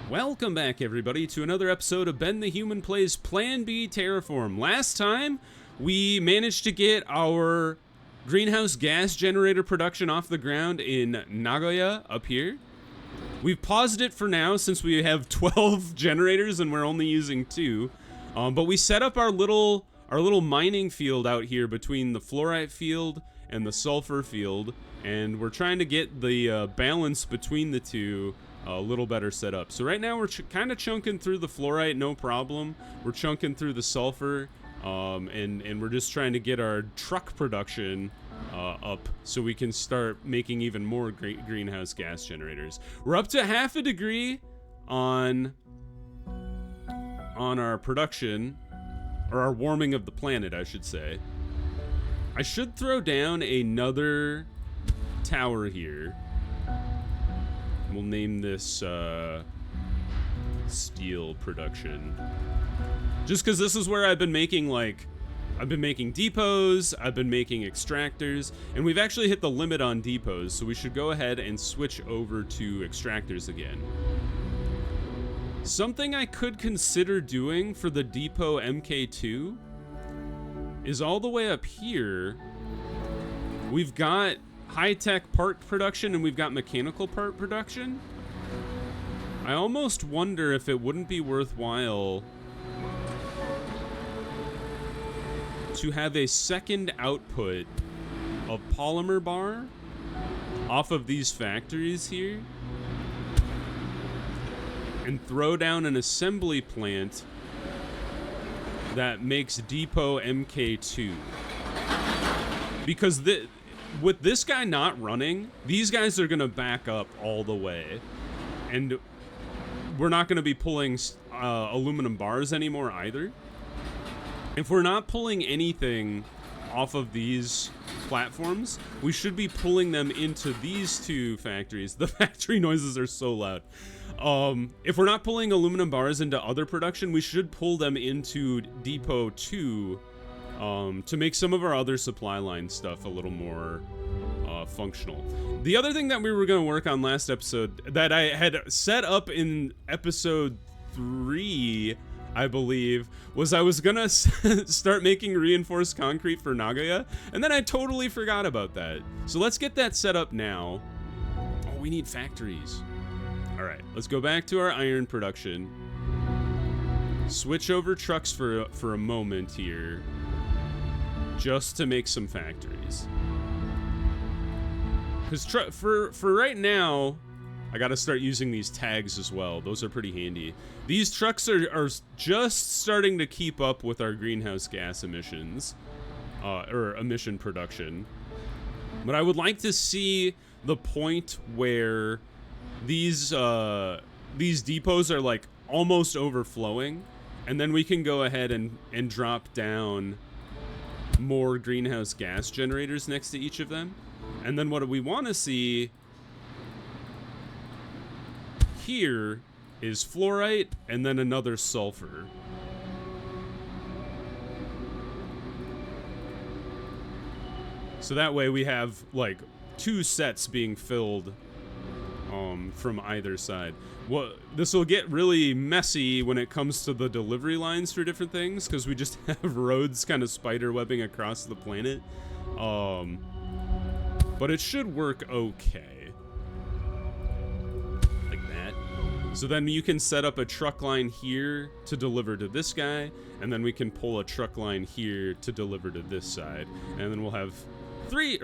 Welcome back, everybody, to another episode of Ben the Human Plays Plan B Terraform. Last time, we managed to get our greenhouse gas generator production off the ground in Nagoya up here. We've paused it for now since we have 12 generators and we're only using 2. But we set up our little mining field out here between the fluorite field and the sulfur field, and we're trying to get the balance between the two a little better set up. So right now we're kind of chunking through the fluorite, no problem. We're chunking through the sulfur, and we're just trying to get our truck production up so we can start making even more greenhouse gas generators. We're up to half a degree on our production, or our warming of the planet, I should say. I should throw down another tower here. We'll name this steel production. Just because this is where I've been making, depots, I've been making extractors, and we've actually hit the limit on depots, so we should go ahead and switch over to extractors again. Something I could consider doing for the depot MK2 is all the way up here. We've got high-tech part production and we've got mechanical part production. I almost wonder if it wouldn't be worthwhile to have a second output of polymer bar off of these factories here and throw down an assembly plant that makes depot MK2. Because with this guy not running, these guys are gonna back up all the way, and we're not gonna be pulling aluminum bars anymore either. If we're not pulling anything off of these platforms, we should be pulling them into these two factories. The factory noises are so loud. If we're not pulling aluminum bars into other production, we should pull them into Depot 2 to make some of our other supply line stuff a little more functional. The other thing that we were going to work on last episode that I had set up in episode 3, I believe, was I was gonna start making reinforced concrete for Nagoya, and then I totally forgot about that. So let's get that set up now. Oh, we need factories. All right, let's go back to our iron production. Switch over trucks for a moment here, just to make some factories. Because for right now, I gotta start using these tags as well. Those are pretty handy. These trucks are just starting to keep up with our greenhouse gas emissions, or emission production. But I would like to see the point where these depots are like almost overflowing, and then we can go ahead and drop down more greenhouse gas generators next to each of them. And then what we want to see here is fluorite and then another sulfur. So that way we have like 2 sets being filled from either side. Well, this will get really messy when it comes to the delivery lines for different things, because we just have roads kind of spiderwebbing across the planet. But it should work okay. Like that. So then you can set up a truck line here to deliver to this guy, and then we can pull a truck line here to deliver to this side. And then we'll have 3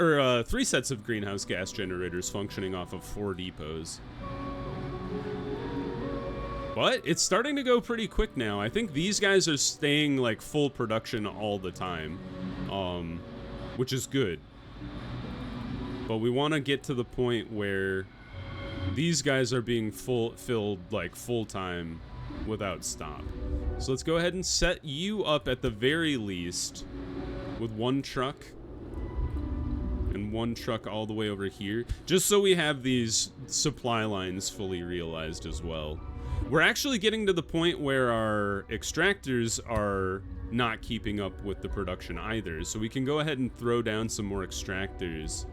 sets of greenhouse gas generators functioning off of 4 depots. But it's starting to go pretty quick now. I think these guys are staying like full production all the time, which is good. But we want to get to the point where these guys are being filled like full time without stop. So let's go ahead and set you up at the very least with 1 truck and 1 truck all the way over here, just so we have these supply lines fully realized as well. We're actually getting to the point where our extractors are not keeping up with the production either, so we can go ahead and throw down some more extractors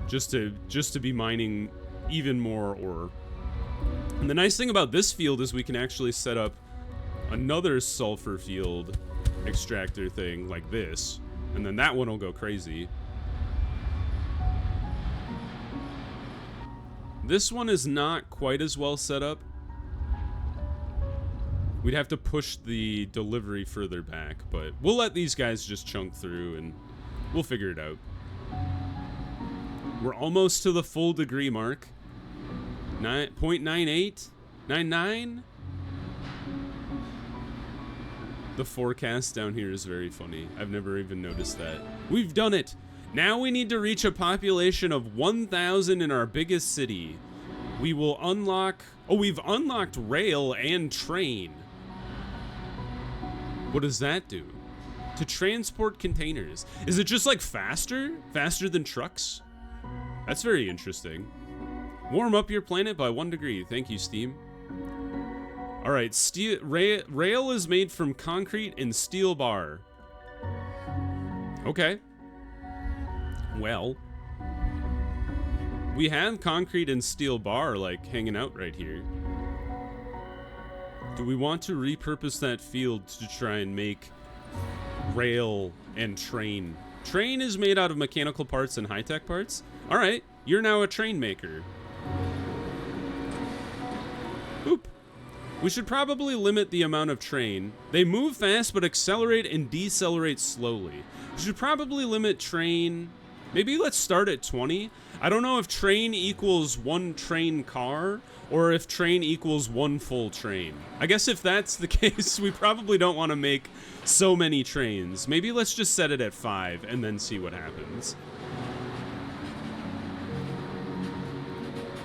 just to be mining even more ore. And the nice thing about this field is we can actually set up another sulfur field extractor thing like this, and then that one will go crazy. This one is not quite as well set up. We'd have to push the delivery further back, but we'll let these guys just chunk through and we'll figure it out. We're almost to the full degree mark. 0.98? 99? The forecast down here is very funny. I've never even noticed that. We've done it! Now we need to reach a population of 1,000 in our biggest city. We will unlock... Oh, we've unlocked rail and train. What does that do? To transport containers. Is it just like faster? Faster than trucks? That's very interesting. Warm up your planet by 1 degree. Thank you, Steam. All right, rail is made from concrete and steel bar. Okay. Well, we have concrete and steel bar like hanging out right here. Do we want to repurpose that field to try and make rail and train? Train is made out of mechanical parts and high-tech parts. All right, you're now a train maker. Oop. We should probably limit the amount of train. They move fast but accelerate and decelerate slowly. We should probably limit train. Maybe let's start at 20. I don't know if train equals 1 train car or if train equals 1 full train. I guess if that's the case, we probably don't want to make so many trains. Maybe let's just set it at 5 and then see what happens.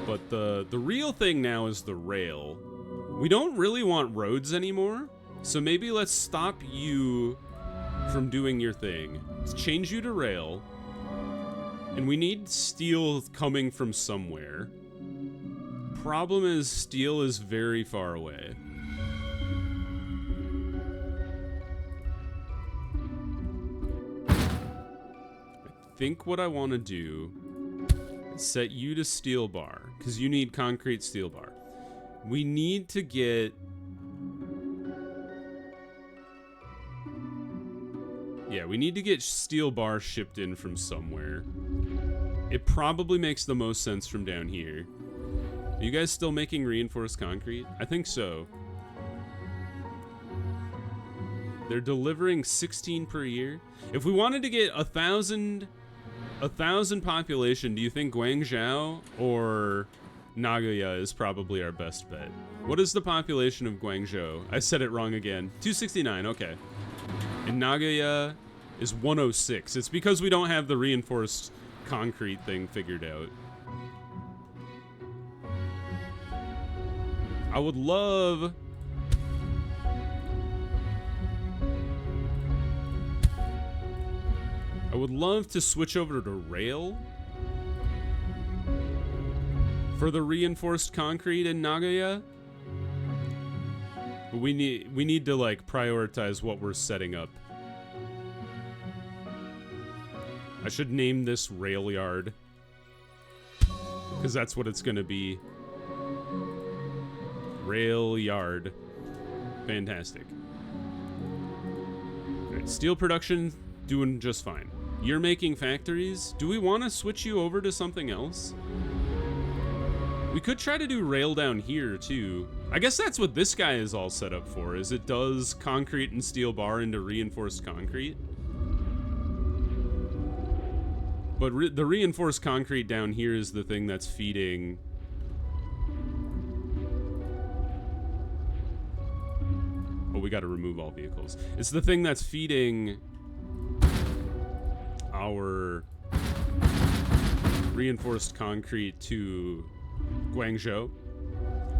But the real thing now is the rail. We don't really want roads anymore, so maybe let's stop you from doing your thing. Let's change you to rail. And we need steel coming from somewhere. Problem is, steel is very far away. I think what I want to do is set you to steel bar, because you need concrete steel bar. We need to get... Yeah, we need to get steel bar shipped in from somewhere. It probably makes the most sense from down here. Are you guys still making reinforced concrete? I think so. They're delivering 16 per year. If we wanted to get 1,000 population, do you think Guangzhou or Nagoya is probably our best bet? What is the population of Guangzhou? I said it wrong again. 269, okay. And Nagoya is 106. It's because we don't have the reinforced concrete thing figured out. I would love... to switch over to rail for the reinforced concrete in Nagoya. But we need to like prioritize what we're setting up. I should name this rail yard, because that's what it's gonna be. Rail yard. Fantastic. Alright, steel production doing just fine. You're making factories. Do we want to switch you over to something else? We could try to do rail down here too. I guess that's what this guy is all set up for, is it does concrete and steel bar into reinforced concrete. But the reinforced concrete down here is the thing that's feeding... Oh, we gotta remove all vehicles. It's the thing that's feeding our reinforced concrete to Guangzhou.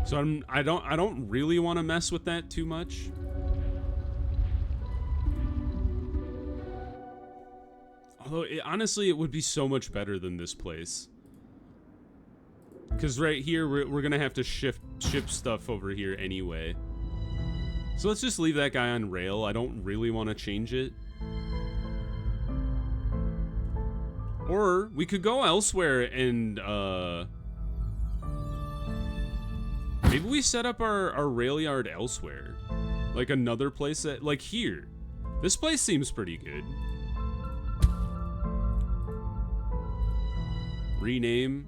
So I don't really want to mess with that too much. Although honestly, it would be so much better than this place. Because right here, we're gonna have to ship stuff over here anyway. So let's just leave that guy on rail. I don't really want to change it. Or we could go elsewhere and Maybe we set up our rail yard elsewhere. Like another place that, like here. This place seems pretty good. Rename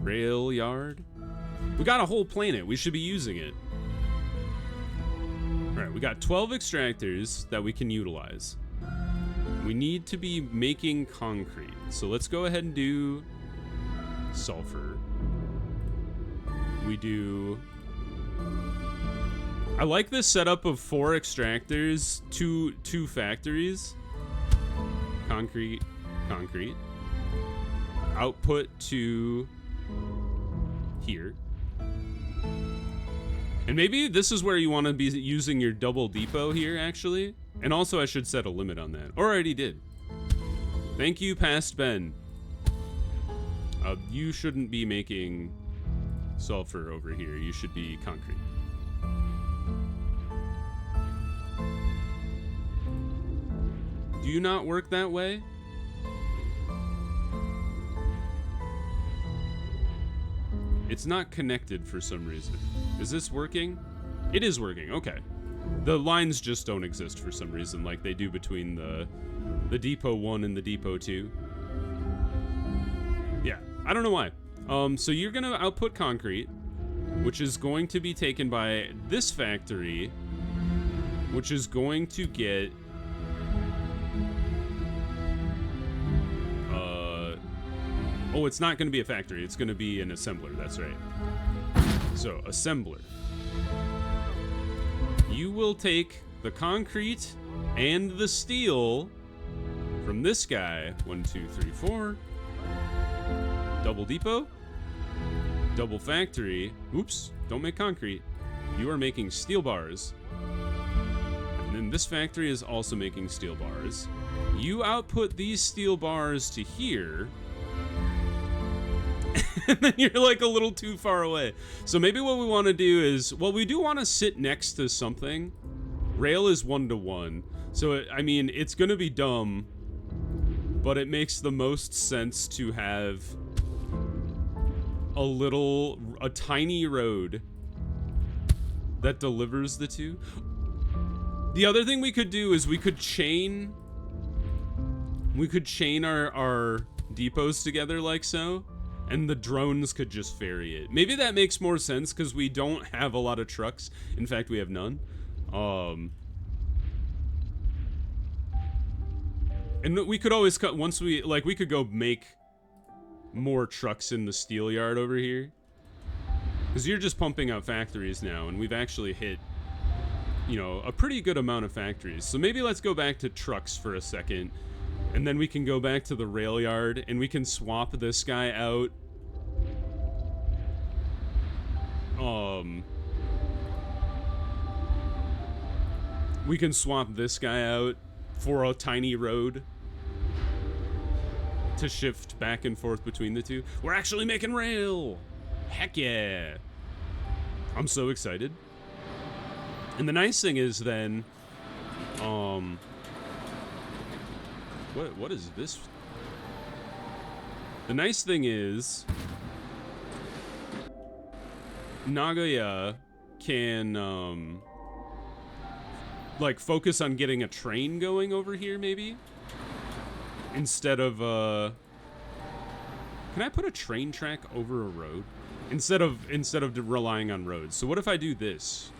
rail yard. We got a whole planet. We should be using it. All right, we got 12 extractors that we can utilize. We need to be making concrete. So let's go ahead and do sulfur. We do... I like this setup of 4 extractors, two factories. Concrete, concrete. Output to here. And maybe this is where you want to be using your double depot here, actually. And also I should set a limit on that. Or I already did. Thank you, Past Ben. You shouldn't be making sulfur over here. You should be concrete. Do you not work that way? It's not connected for some reason. Is this working? It is working, okay. The lines just don't exist for some reason like they do between the Depot 1 and the Depot 2. Yeah, I don't know why. So you're gonna output concrete, which is going to be taken by this factory, which is going to get... Oh, it's not going to be a factory. It's going to be an assembler. That's right. So, assembler. You will take the concrete and the steel from this guy. 1, 2, 3, 4. Double depot. Double factory. Oops. Don't make concrete. You are making steel bars. And then this factory is also making steel bars. You output these steel bars to here. And then you're like a little too far away. So maybe what we want to do is, well, we do want to sit next to something. Rail is 1-to-1. So, I mean, it's going to be dumb, but it makes the most sense to have a tiny road that delivers the two. The other thing we could do is we could chain our depots together like so. And the drones could just ferry it. Maybe that makes more sense because we don't have a lot of trucks. In fact, we have none. And we could always cut once we could go make more trucks in the steel yard over here. Because you're just pumping out factories now, and we've actually hit, you know, a pretty good amount of factories. So maybe let's go back to trucks for a second. And then we can go back to the rail yard, and we can swap this guy out. We can swap this guy out for a tiny road to shift back and forth between the two. We're actually making rail! Heck yeah! I'm so excited. And the nice thing is then, what is this? The nice thing is, Nagaya can, like, focus on getting a train going over here, maybe? Instead of, can I put a train track over a road? Instead of relying on roads. So what if I do this?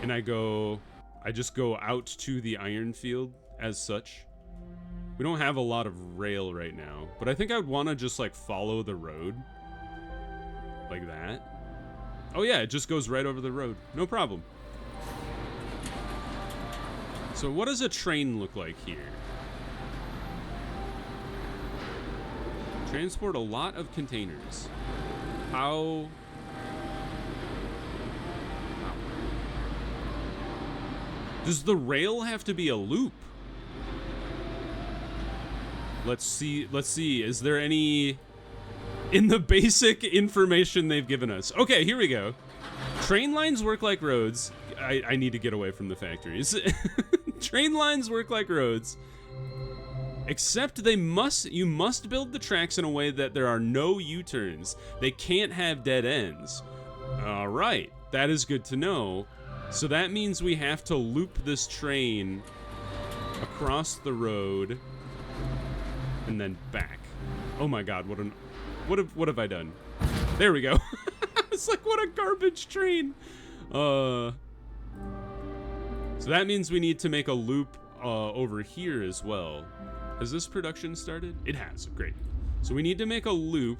And I just go out to the iron field as such. We don't have a lot of rail right now, but I think I would want to just like follow the road like that. Oh yeah, it just goes right over the road. No problem. So what does a train look like here? Transport a lot of containers. How? Does the rail have to be a loop? Let's see. Is there any in the basic information they've given us? Okay, here we go. Train lines work like roads. I need to get away from the factories. Train lines work like roads. Except you must build the tracks in a way that there are no U-turns. They can't have dead ends. All right, that is good to know. So that means we have to loop this train across the road and then back. Oh my god, what have I done? There we go. It's like, what a garbage train. So that means we need to make a loop over here as well. Has this production started? It has, great. So we need to make a loop.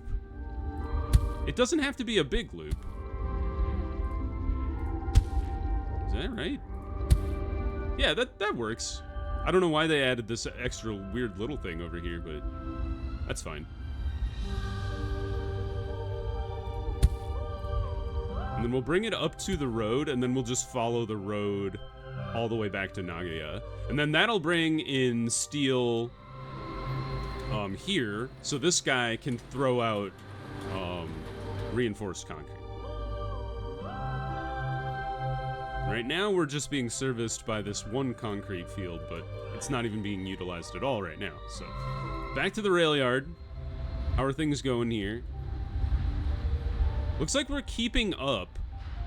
It doesn't have to be a big loop. Is that right? Yeah, that works. I don't know why they added this extra weird little thing over here, but that's fine. And then we'll bring it up to the road, and then we'll just follow the road all the way back to Nagoya. And then that'll bring in steel here, so this guy can throw out reinforced concrete. Right now, we're just being serviced by this one concrete field, but it's not even being utilized at all right now. So, back to the rail yard. How are things going here? Looks like we're keeping up,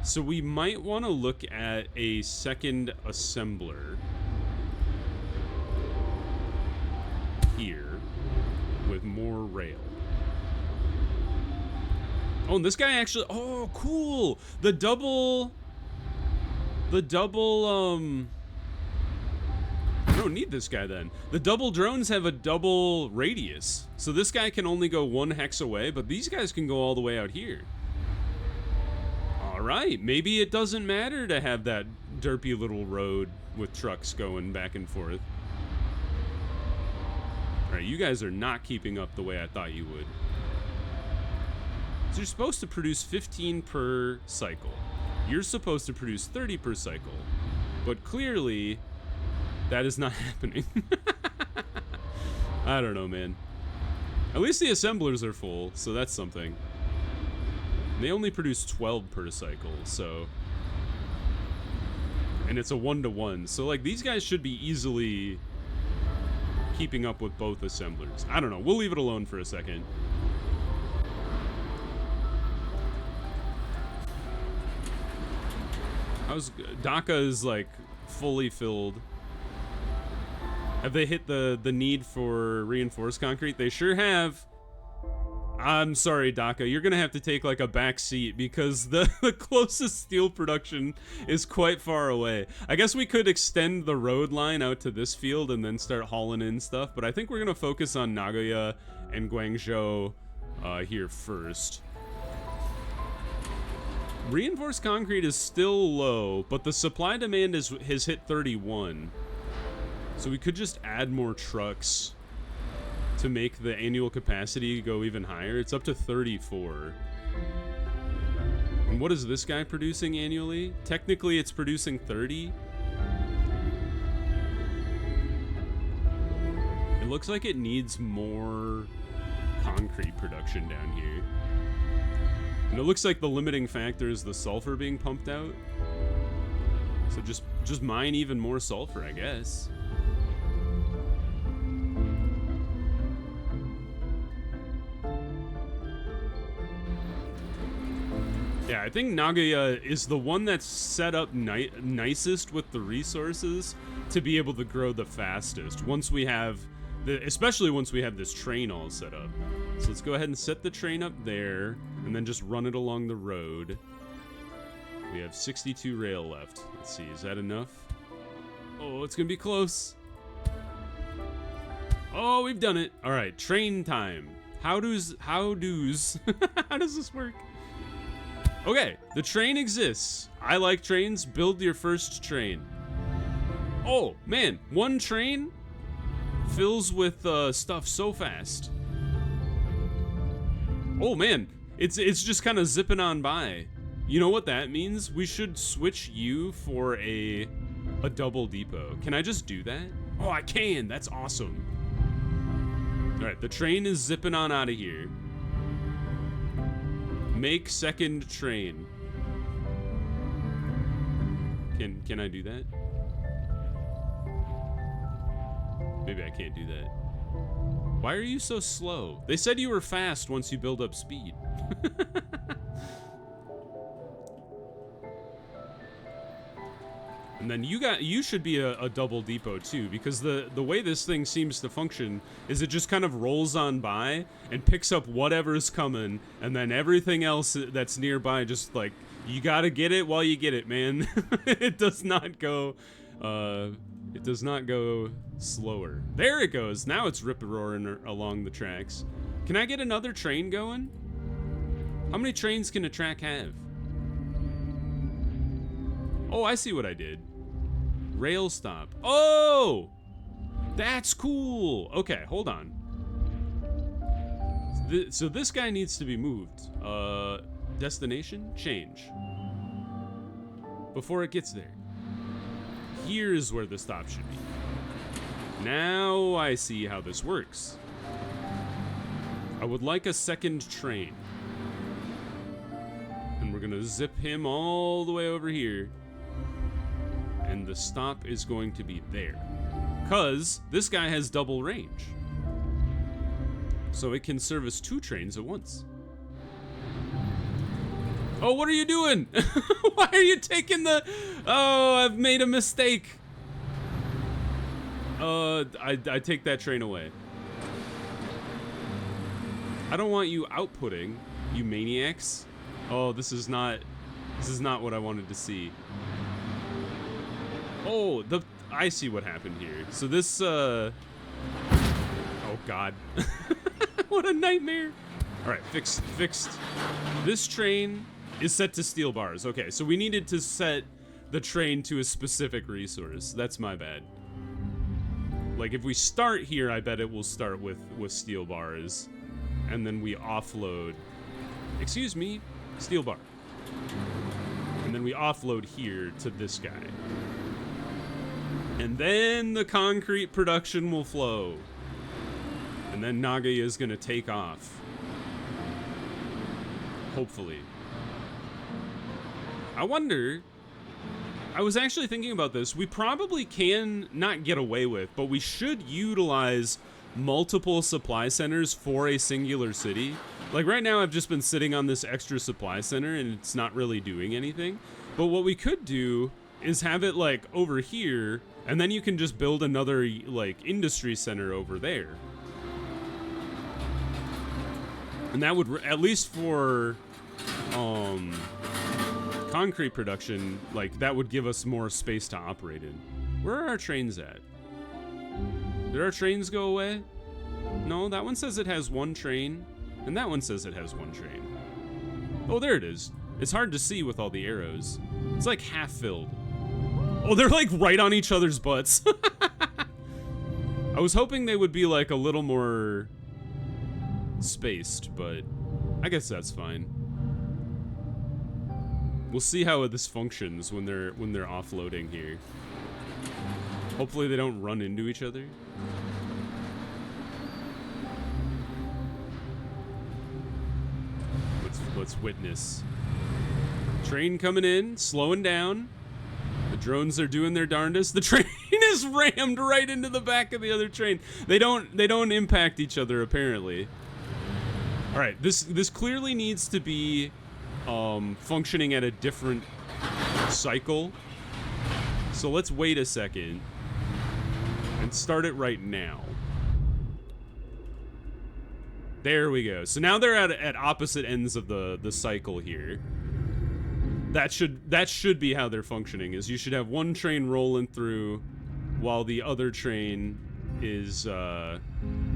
so we might want to look at a second assembler here with more rail. Oh, and this guy actually, oh, cool. The double, I don't need this guy then. The double drones have a double radius. So this guy can only go 1 hex away, but these guys can go all the way out here. All right, maybe it doesn't matter to have that derpy little road with trucks going back and forth. All right, you guys are not keeping up the way I thought you would. So you're supposed to produce 15 per cycle. You're supposed to produce 30 per cycle. But clearly, that is not happening. I don't know, man. At least the assemblers are full, so that's something. They only produce 12 per cycle, so... And it's a 1-to-1, so like these guys should be easily keeping up with both assemblers. I don't know, we'll leave it alone for a second. Dhaka is like fully filled. Have they hit the need for reinforced concrete? They sure have. I'm sorry, Dhaka. You're gonna have to take like a back seat because the closest steel production is quite far away. I guess we could extend the road line out to this field and then start hauling in stuff, but I think we're gonna focus on Nagoya and Guangzhou here first. Reinforced concrete is still low, but the supply demand has hit 31. So we could just add more trucks to make the annual capacity go even higher. It's up to 34. And what is this guy producing annually? Technically, it's producing 30. It looks like it needs more concrete production down here. And it looks like the limiting factor is the sulfur being pumped out. So just mine even more sulfur, I guess. Yeah, I think Nagoya is the one that's set up nicest with the resources to be able to grow the fastest. Once we have, especially once we have this train all set up. So let's go ahead and set the train up there, and then just run it along the road. We have 62 rail left. Let's see, is that enough? Oh, it's gonna be close. Oh, we've done it. All right, train time. How does how does this work? Okay, the train exists. I like trains. Build your first train. Oh, man, one train fills with stuff so fast. Oh, man, it's just kind of zipping on by. You know what that means? We should switch you for a double depot. Can I just do that? Oh, I can. That's awesome. All right, the train is zipping on out of here. Make second train. Can I do that? Maybe I can't do that. Why are you so slow? They said you were fast once you build up speed. And then you should be a double depot too, because the way this thing seems to function is it just kind of rolls on by and picks up whatever's coming, and then everything else that's nearby just like, you gotta get it while you get it, man. It does not go slower. There it goes. Now it's rip-roaring along the tracks. Can I get another train going? How many trains can a track have? Oh, I see what I did. Rail stop. Oh! That's cool. Okay, hold on. So this guy needs to be moved. Destination? Change. Before it gets there. Here's where the stop should be. Now I see how this works. I would like a second train. And we're gonna zip him all the way over here. And the stop is going to be there. 'Cause this guy has double range. So it can service 2 trains at once. Oh, what are you doing? Why are you taking the... Oh, I've made a mistake. I take that train away. I don't want you outputting, you maniacs. Oh, this is not what I wanted to see. Oh, I see what happened here. So this, oh God. What a nightmare. All right, fixed. This train is set to steel bars. Okay, so we needed to set the train to a specific resource. That's my bad. Like, if we start here, I bet it will start with steel bars. And then we offload, excuse me, steel bar. And then we offload here to this guy. And then the concrete production will flow. And then Nagaya is gonna take off. Hopefully. I wonder, I was actually thinking about this. We probably can not get away with, but we should utilize multiple supply centers for a singular city. Like right now I've just been sitting on this extra supply center and it's not really doing anything. But what we could do is have it like over here, and then you can just build another like industry center over there. And that would, at least for concrete production, like that would give us more space to operate in. Where are our trains at? Did our trains go away? No, that one says it has 1 train, and that one says it has 1 train. Oh, there it is. It's hard to see with all the arrows. It's like half filled. Oh, they're like right on each other's butts. I was hoping they would be like a little more spaced, but I guess that's fine. We'll see how this functions when they're offloading here. Hopefully they don't run into each other. Let's witness. Train coming in, slowing down. The drones are doing their darndest. The train is rammed right into the back of the other train. They don't impact each other apparently. All right, this clearly needs to be functioning at a different cycle. So let's wait a second and start it right now. There we go. So now they're at opposite ends of the cycle here. That should be how they're functioning. Is you should have 1 train rolling through while the other train is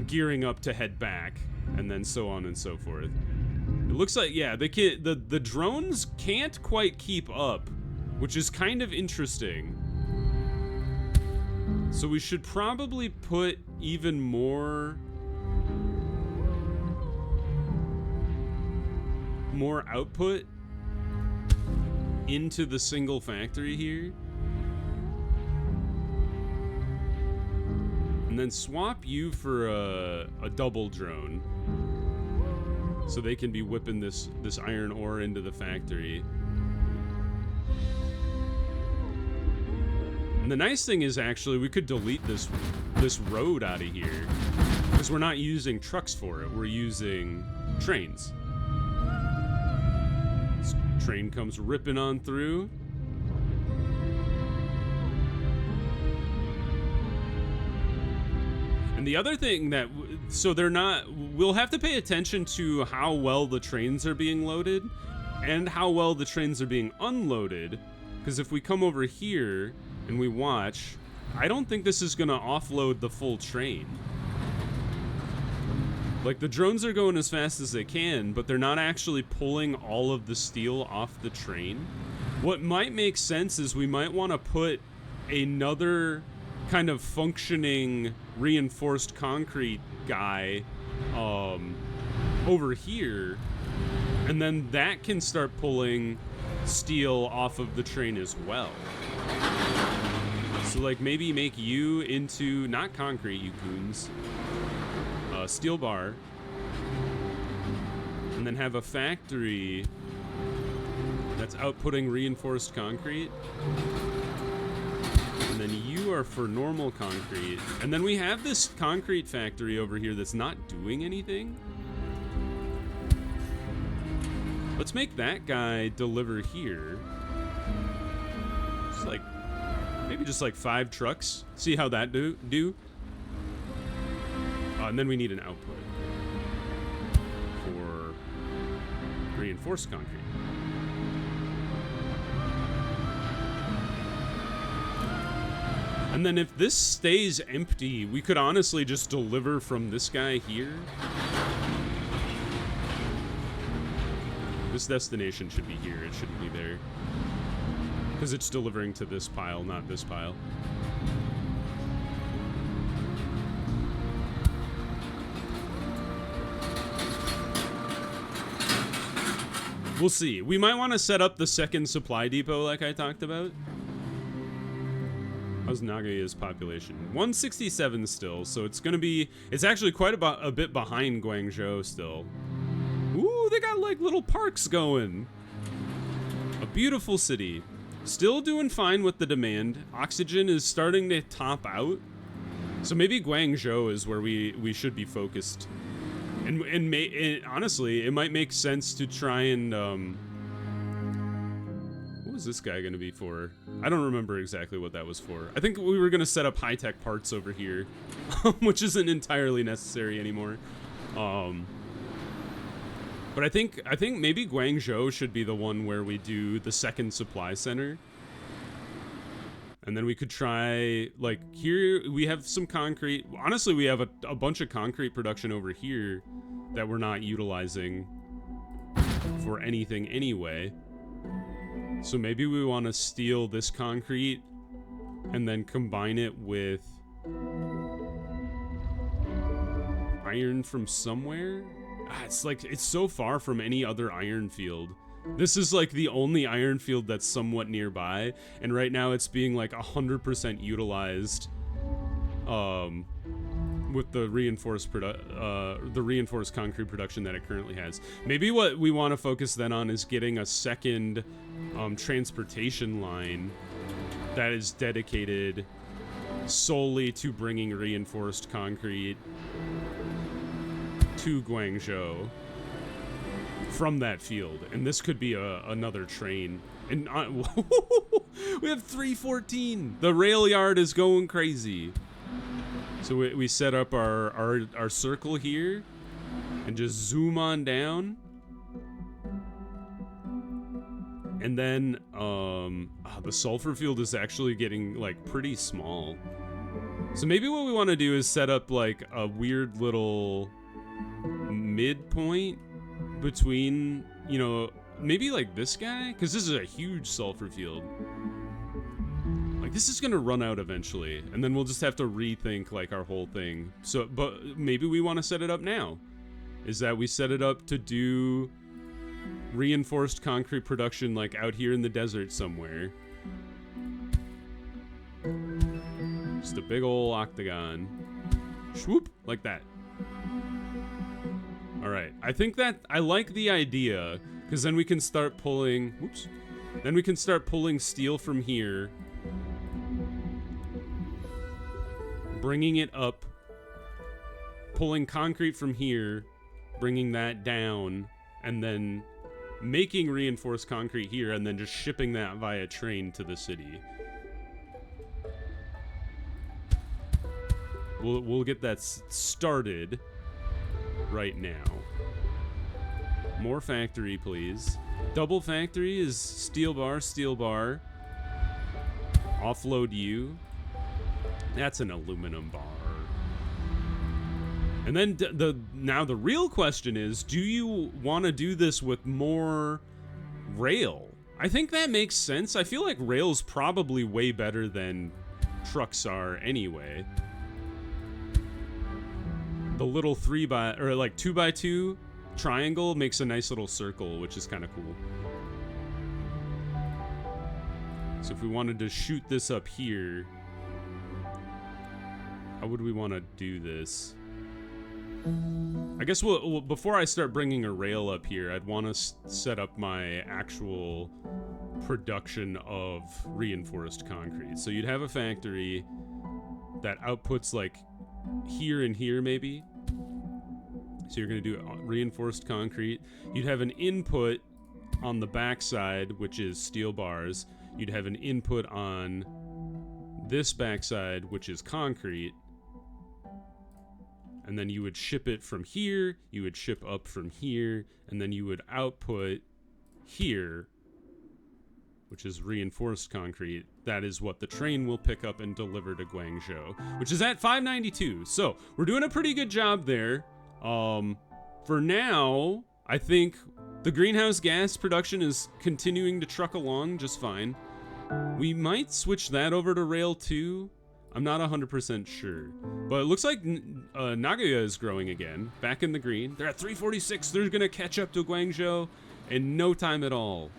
gearing up to head back, and then so on and so forth. It looks like, yeah, the drones can't quite keep up, which is kind of interesting. So we should probably put even more output into the single factory here. And then swap you for a double drone, so they can be whipping this iron ore into the factory. And the nice thing is, actually, we could delete this road out of here, because we're not using trucks for it. We're using trains. This train comes ripping on through. And the other thing that, so they're not, we'll have to pay attention to how well the trains are being loaded and how well the trains are being unloaded. Because if we come over here and we watch, I don't think this is going to offload the full train. Like, the drones are going as fast as they can, but they're not actually pulling all of the steel off the train. What might make sense is we might want to put another kind of functioning reinforced concrete guy over here, and then that can start pulling steel off of the train as well. So like maybe make you into not concrete, you goons, steel bar, and then have a factory that's outputting reinforced concrete. And then you are for normal concrete. And then we have this concrete factory over here that's not doing anything. Let's make that guy deliver here. Just like, maybe just like 5 trucks. See how that do. And then we need an output for reinforced concrete. And then if this stays empty, we could honestly just deliver from this guy here. This destination should be here. It shouldn't be there. Because it's delivering to this pile, not this pile. We'll see. We might want to set up the second supply depot like I talked about. How's Nagaya's population? 167 still, so it's gonna be, it's actually quite a bit behind Guangzhou still. Ooh, they got like little parks going. A beautiful city. Still doing fine with the demand. Oxygen is starting to top out. So maybe Guangzhou is where we should be focused. And honestly, it might make sense to try and, what was this guy going to be for? I don't remember exactly what that was for. I think we were going to set up high-tech parts over here, which isn't entirely necessary anymore. But I think maybe Guangzhou should be the one where we do the second supply center. And then we could try, like, here we have some concrete. Honestly, we have a bunch of concrete production over here that we're not utilizing for anything anyway. So maybe we want to steal this concrete and then combine it with iron from somewhere. It's like, it's so far from any other iron field. This is like the only iron field that's somewhat nearby, and right now it's being like 100% utilized with the reinforced concrete production that it currently has. Maybe what we want to focus then on is getting a second transportation line that is dedicated solely to bringing reinforced concrete to Guangzhou from that field. And this could be another train. And we have 314. The rail yard is going crazy. So we set up our circle here and just zoom on down. And then the sulfur field is actually getting like pretty small. So maybe what we want to do is set up like a weird little midpoint between, you know, maybe like this guy, because this is a huge sulfur field. Like, this is gonna run out eventually, and then we'll just have to rethink like our whole thing. So, but maybe we want to set it up now. Is that we set it up to do reinforced concrete production like out here in the desert somewhere. Just a big ol' octagon. Swoop, like that. Alright, I think that, I like the idea, because then we can start pulling, whoops. Then we can start pulling steel from here. Bringing it up. Pulling concrete from here. Bringing that down. And then making reinforced concrete here, and then just shipping that via train to the city. we'll get that started right now. More factory, please. Double factory is steel bar, steel bar. Offload you. That's an aluminum bar. And then now the real question is, do you want to do this with more rail? I think that makes sense. I feel like rail's probably way better than trucks are anyway. The little 2x2 triangle makes a nice little circle, which is kind of cool. So if we wanted to shoot this up here, how would we want to do this? I guess we'll before I start bringing a rail up here, I'd want to set up my actual production of reinforced concrete. So you'd have a factory that outputs like here and here maybe. So you're going to do reinforced concrete. You'd have an input on the backside, which is steel bars. You'd have an input on this backside, which is concrete. And then you would ship it from here, you would ship up from here, and then you would output here, which is reinforced concrete. That is what the train will pick up and deliver to Guangzhou, which is at 592. So we're doing a pretty good job there. For now, I think the greenhouse gas production is continuing to truck along just fine. We might switch that over to rail too. I'm not 100% sure, but it looks like Nagoya is growing again, back in the green. They're at 346. They're gonna catch up to Guangzhou in no time at all.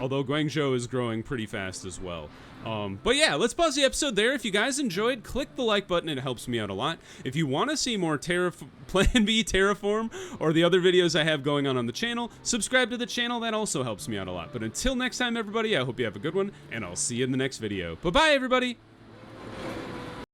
Although Guangzhou is growing pretty fast as well. But yeah, let's pause the episode there. If you guys enjoyed, click the like button. It helps me out a lot. If you want to see more Plan B Terraform or the other videos I have going on the channel, subscribe to the channel. That also helps me out a lot. But until next time, everybody, I hope you have a good one, and I'll see you in the next video. Bye-bye, everybody.